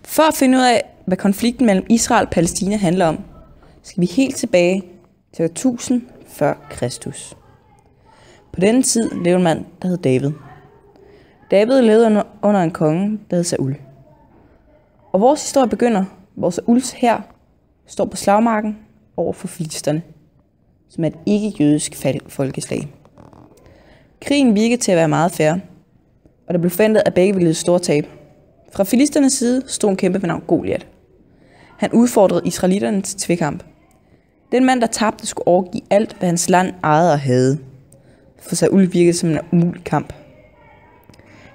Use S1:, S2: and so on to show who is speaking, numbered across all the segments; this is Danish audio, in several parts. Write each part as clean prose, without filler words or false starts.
S1: For at finde ud af, hvad konflikten mellem Israel og Palæstina handler om, skal vi helt tilbage til år 1000 før Kristus. På denne tid levede en mand, der hed David. David levede under en konge, der hed Saul. Og vores historie begynder, hvor Sauls hær står på slagmarken over for filisterne, som er et ikke-jødisk folkeslag. Krigen virkede til at være meget fair, og der blev forventet, at begge ville lide store tab. Fra filisternes side stod en kæmpe ved navn Goliat. Han udfordrede israelitterne til tvekamp. Den mand, der tabte, skulle overgive alt, hvad hans land ejede og havde. For Saul virkede som en umulig kamp.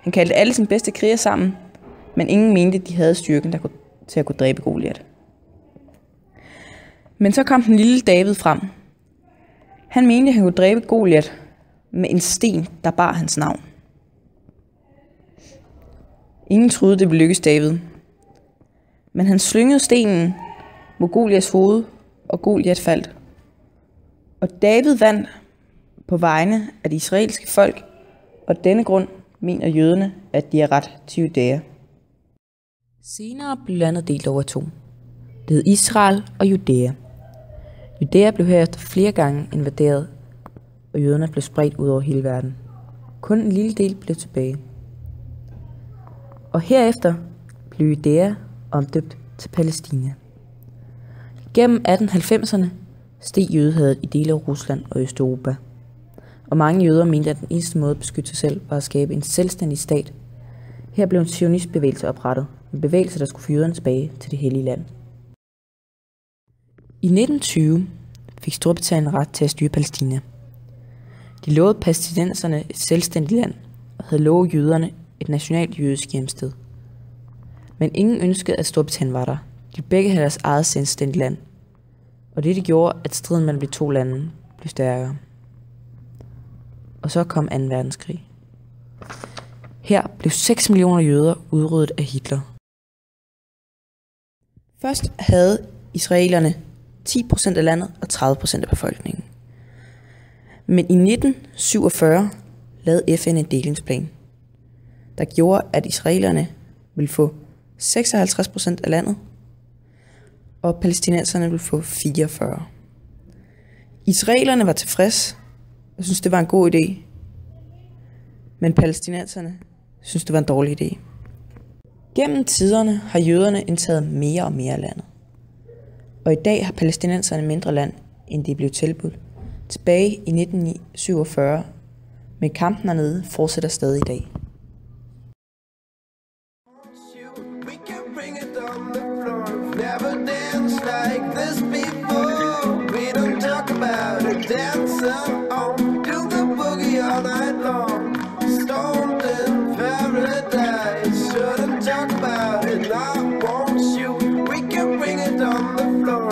S1: Han kaldte alle sine bedste krigere sammen, men ingen mente, de havde styrken til at kunne dræbe Goliat. Men så kom den lille David frem. Han mente, at han kunne dræbe Goliat med en sten, der bar hans navn. Ingen troede, det ville lykkes David. Men han slyngede stenen mod Goliats hoved, og Goliat faldt. Og David vandt på vegne af det israelske folk, og denne grund mener jøderne, at de har ret til Judæa. Senere blev landet delt over to. Det hed Israel og Judæa. Judæa blev herefter flere gange invaderet, og jøderne blev spredt ud over hele verden. Kun en lille del blev tilbage. Og herefter blev Judæa omdøbt til Palæstina. Gennem 1890'erne steg jødehadet i dele af Rusland og Østeuropa. Og mange jøder mente, at den eneste måde at beskytte sig selv var at skabe en selvstændig stat. Her blev en zionistbevægelse oprettet, en bevægelse, der skulle få jøderne tilbage til det hellige land. I 1920 fik Storbritannien ret til at styre Palæstina. De lovede palæstinenserne et selvstændigt land og havde lovet jøderne et nationalt jødisk hjemsted. Men ingen ønskede, at Storbritannien var der. De begge havde deres eget selvstændigt land. Og det gjorde, at striden mellem de to lande blev stærkere. Og så kom 2. verdenskrig. Her blev 6 millioner jøder udryddet af Hitler. Først havde israelerne 10% af landet og 30% af befolkningen. Men i 1947 lavede FN en delingsplan, der gjorde, at israelerne ville få 56% af landet, og palæstinenserne ville få 44%. Israelerne var tilfreds og syntes, det var en god idé, men palæstinenserne syntes, det var en dårlig idé. Gennem tiderne har jøderne indtaget mere og mere af landet, og i dag har palæstinenserne mindre land, end de blev tilbudt. Tilbage i 1947, men kampen hernede fortsætter stadig i dag.
S2: Talk about it, I want you. We can bring it on the floor.